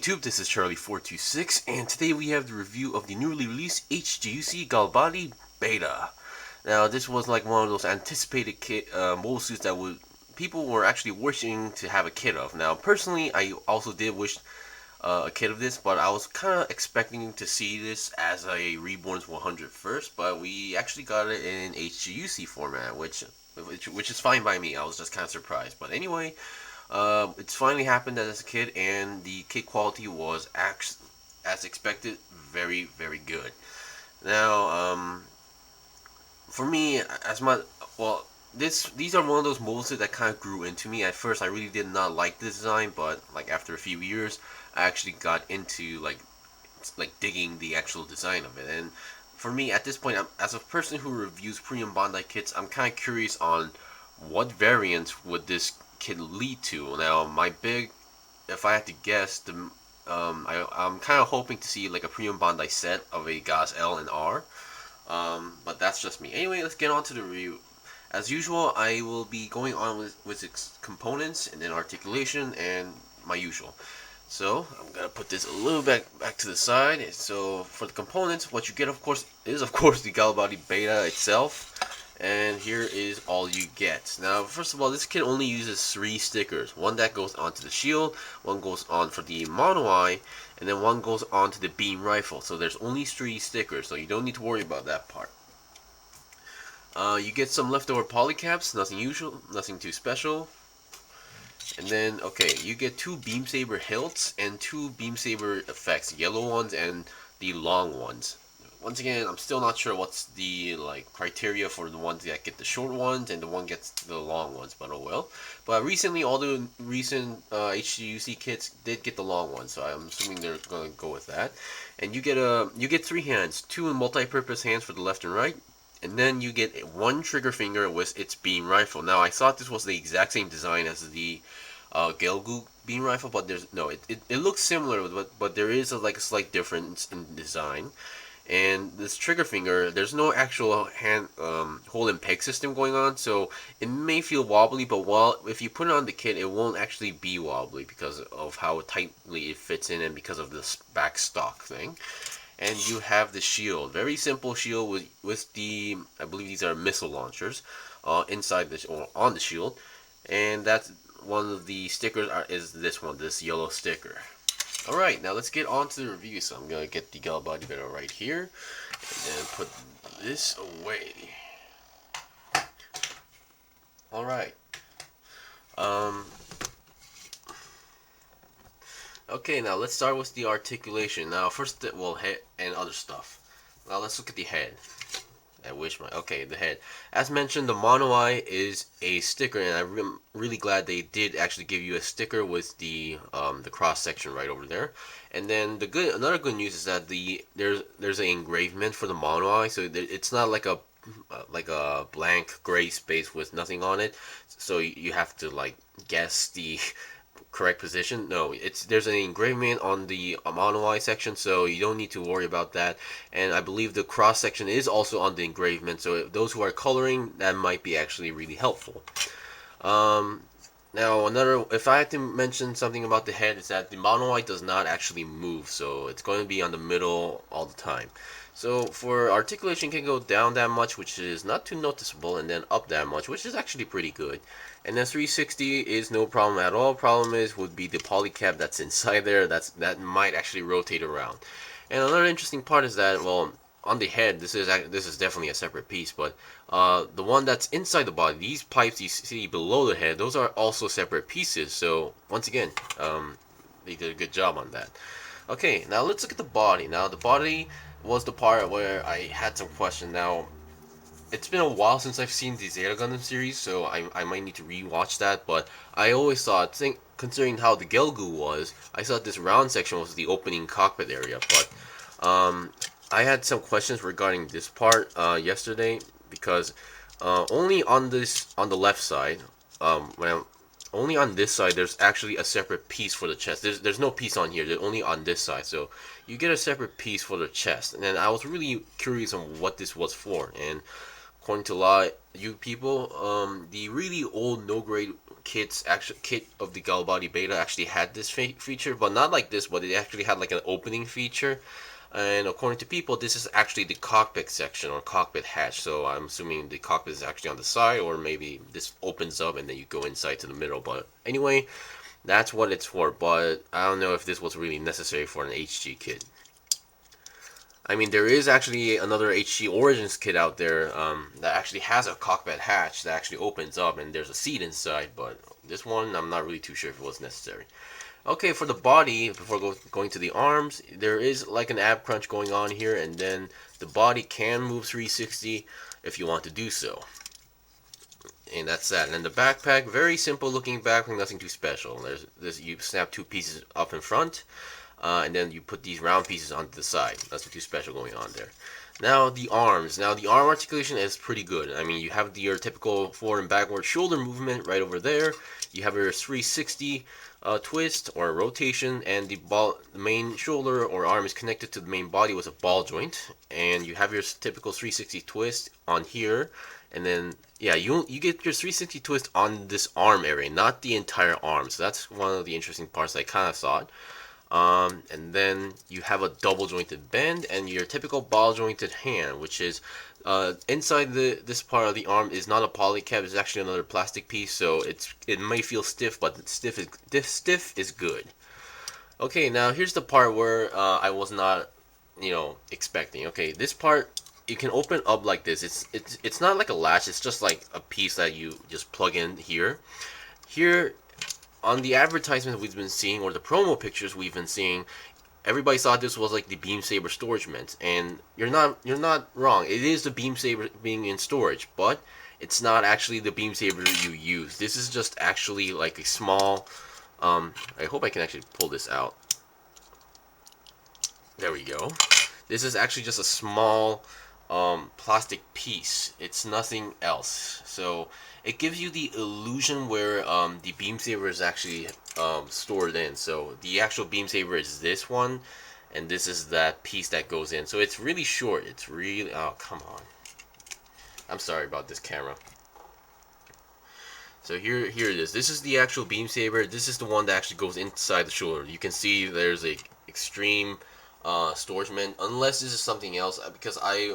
YouTube, this is Charlie426, and today we have the review of the newly released HGUC Galbaldy Beta. Now, this was like one of those anticipated mobile suits that people were actually wishing to have a kit of. Now, personally, I also did wish a kit of this, but I was kind of expecting to see this as a Reborn's 100 first, but we actually got it in HGUC format, which is fine by me. I was just kind of surprised, but anyway. It's finally happened as a kid, and the kit quality was as expected, very, very good. Now, for me, these are one of those modes that kind of grew into me. At first, I really did not like the design, but like after a few years, I actually got into like digging the actual design of it. And for me, at this point, as a person who reviews premium Bandai kits, I'm kind of curious on what variants would this kit lead to. Now, if I had to guess, I'm kind of hoping to see like a premium Bandai set of a Gaz L and R, but that's just me. Anyway, let's get on to the review. As usual, I will be going on with its components and then articulation and my usual. So I'm gonna put this a little back to the side. So for the components, what you get, of course, is the Galbaldy Beta itself. And here is all you get. Now, first of all, this kit only uses 3 stickers. One that goes onto the shield, one goes on for the mono eye, and then one goes onto the beam rifle. So there's only 3 stickers, so you don't need to worry about that part. You get some leftover polycaps, nothing usual, nothing too special. And then, okay, you get 2 beam saber hilts and 2 beam saber effects, yellow ones and the long ones. Once again, I'm still not sure what's the criteria for the ones that get the short ones and the one gets the long ones, but oh well. But recently, all the recent HGUC kits did get the long ones, so I'm assuming they're gonna go with that. And you get 3 hands, 2 multi-purpose hands for the left and right, and then you get 1 trigger finger with its beam rifle. Now, I thought this was the exact same design as the Gelgoog beam rifle, but it looks similar, but there is a slight difference in design. And this trigger finger, there's no actual hand hold and peg system going on, so it may feel wobbly, but if you put it on the kit, it won't actually be wobbly because of how tightly it fits in and because of this back stock thing. And you have the shield, very simple shield with the, I believe these are missile launchers inside or on the shield, and that's one of the stickers is this yellow sticker. Alright, now let's get on to the review. So I'm going to get the Galbaldy Beta right here, and then put this away. Alright. Okay, now let's start with the articulation. Now first, head and other stuff. Now let's look at the head. The head. As mentioned, the mono eye is a sticker, and I'm really glad they did actually give you a sticker with the cross section right over there. And then another good news is that there's an engravement for the mono eye, so it's not like a blank gray space with nothing on it. So you have to guess the correct position. No, there's an engravement on the mono eye section, so you don't need to worry about that. And I believe the cross section is also on the engravement, so those who are coloring, that might be actually really helpful. Now if I had to mention something about the head, is that the mono eye does not actually move, so it's going to be on the middle all the time. So for articulation, can go down that much, which is not too noticeable, and then up that much, which is actually pretty good. And then 360 is no problem at all. Problem would be the polycap that's inside there. That might actually rotate around. And another interesting part is that, well, on the head, this is definitely a separate piece, but the one that's inside the body, these pipes you see below the head, those are also separate pieces. So once again, they did a good job on that. Okay, now let's look at the body. Now the body was the part where I had some questions. Now, it's been a while since I've seen the Z Gundam series, so I might need to rewatch that, but I always thought, considering how the Gelgoog was, I thought this round section was the opening cockpit area, but I had some questions regarding this part yesterday, because only on the left side, only on this side, there's actually a separate piece for the chest. There's no piece on here. They're only on this side. So you get a separate piece for the chest. And then I was really curious on what this was for. And according to a lot of you people, the really old no-grade kit of the Galbaldy Beta actually had this feature, but not like this. But it actually had like an opening feature. And according to people, this is actually the cockpit section or cockpit hatch. So I'm assuming the cockpit is actually on the side, or maybe this opens up and then you go inside to the middle. But anyway, that's what it's for. But I don't know if this was really necessary for an HG kit. I mean, there is actually another HG Origins kit out there that actually has a cockpit hatch that actually opens up and there's a seat inside. But this one, I'm not really too sure if it was necessary. Okay, for the body, before going to the arms, there is like an ab crunch going on here, and then the body can move 360 if you want to do so. And that's that. And then the backpack, very simple looking backpack, nothing too special. There's this, you snap two pieces up in front, and then you put these round pieces onto the side. Nothing too special going on there. Now the arms. Now the arm articulation is pretty good. I mean, you have your typical forward and backward shoulder movement right over there. You have your 360 twist or rotation, and the main shoulder or arm is connected to the main body with a ball joint, and you have your typical 360 twist on here, and then yeah, you get your 360 twist on this arm area, not the entire arm. So that's one of the interesting parts I kind of thought. And then you have a double jointed bend and your typical ball jointed hand, which is inside this part of the arm is not a polycap, it's actually another plastic piece, so it may feel stiff, but stiff is good. Okay, now here's the part where I was not, expecting. Okay, this part you can open up like this. It's not like a latch, it's just like a piece that you just plug in here. Here on the advertisements we've been seeing, or the promo pictures we've been seeing, everybody thought this was like the beam saber storage mint, and you're not wrong. It is the beam saber being in storage, but it's not actually the beam saber you use. This is just actually like a small. I hope I can actually pull this out. There we go. This is actually just a small plastic piece. It's nothing else. So it gives you the illusion where the beam saber is actually stored in. So the actual beam saber is this one, and this is that piece that goes in. So it's really short. It's really, oh come on. I'm sorry about this camera. So here it is. This is the actual beam saber. This is the one that actually goes inside the shoulder. You can see there's a extreme storage mint, unless this is something else, because I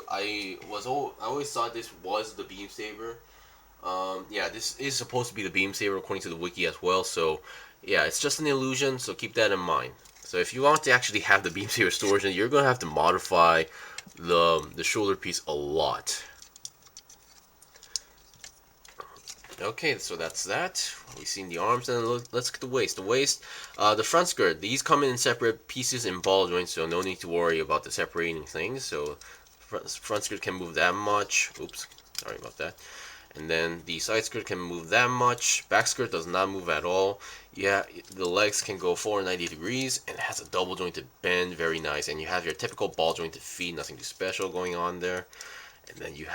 always thought this was the beam saber. Yeah, this is supposed to be the beam saber according to the wiki as well. So yeah, it's just an illusion, so keep that in mind. So if you want to actually have the beam saber storage, then you're gonna have to modify the shoulder piece a lot. Okay, so that's that. We've seen the arms, and let's get the waist. The waist, the front skirt. These come in separate pieces in ball joints, so no need to worry about the separating things. So front skirt can move that much. Oops, sorry about that. And then the side skirt can move that much. Back skirt does not move at all. Yeah, the legs can go 490 degrees, and it has a double jointed bend, very nice. And you have your typical ball jointed feet, nothing too special going on there. And then you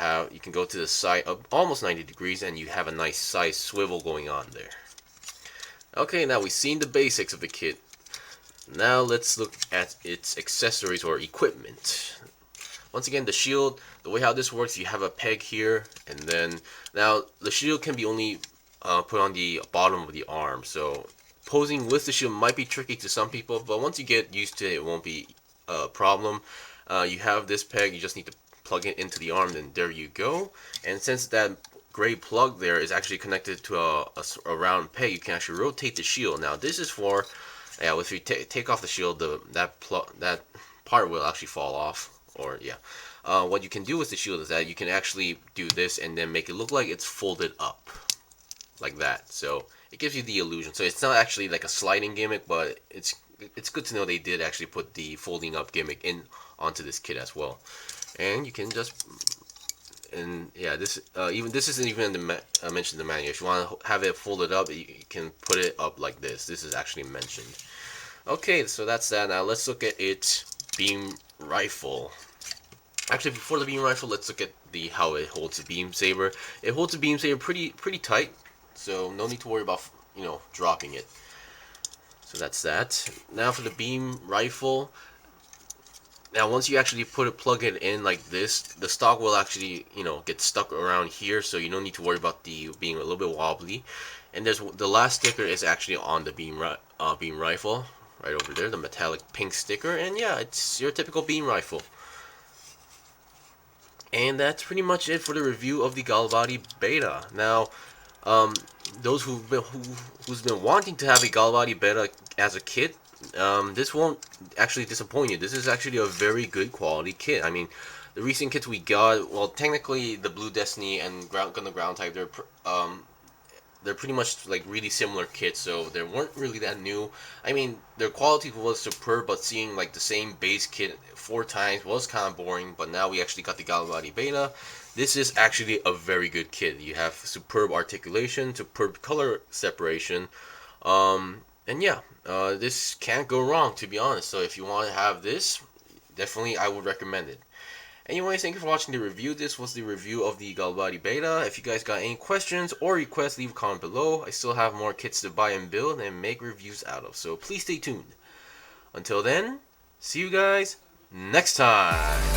can go to the side of almost 90 degrees, and you have a nice size swivel going on there. Okay, now we've seen the basics of the kit. Now let's look at its accessories or equipment. Once again, the shield, the way how this works, you have a peg here, and then now the shield can be only put on the bottom of the arm. So posing with the shield might be tricky to some people, but once you get used to it, it won't be a problem. You have this peg, you just need to plug it into the arm, and there you go. And since that gray plug there is actually connected to a round peg, you can actually rotate the shield. Now this is for, yeah, if you take off the shield, that part will actually fall off. Or yeah, what you can do with the shield is that you can actually do this and then make it look like it's folded up, like that. So it gives you the illusion. So it's not actually like a sliding gimmick, but it's good to know they did actually put the folding up gimmick in onto this kit as well. And you can just, and yeah, this isn't even mentioned in the manual. If you want to have it folded up, you can put it up like this. This is actually mentioned. Okay, so that's that. Now let's look at its beam rifle. Actually, before the beam rifle, let's look at how it holds the beam saber. It holds the beam saber pretty tight, so no need to worry about dropping it. So that's that. Now for the beam rifle. Now once you actually plug it in like this, the stock will actually get stuck around here, so you don't need to worry about being a little bit wobbly. And there's the last sticker is actually on the beam rifle right over there, the metallic pink sticker. And yeah, it's your typical beam rifle. And that's pretty much it for the review of the Galbaldy Beta. Now, those who's been wanting to have a Galbaldy Beta as a kit, this won't actually disappoint you. This is actually a very good quality kit. I mean, the recent kits we got, well, technically the Blue Destiny and Gundam Ground Type, they're pretty much like really similar kits, so they weren't really that new. I mean, their quality was superb, but seeing like the same base kit 4 times was kind of boring. But now we actually got the Galbaldy Beta. This is actually a very good kit. You have superb articulation, superb color separation, and yeah, this can't go wrong, to be honest. So if you want to have this, definitely I would recommend it. Anyways, thank you for watching the review. This was the review of the Galbaldy Beta. If you guys got any questions or requests, leave a comment below. I still have more kits to buy and build and make reviews out of, so please stay tuned. Until then, see you guys next time.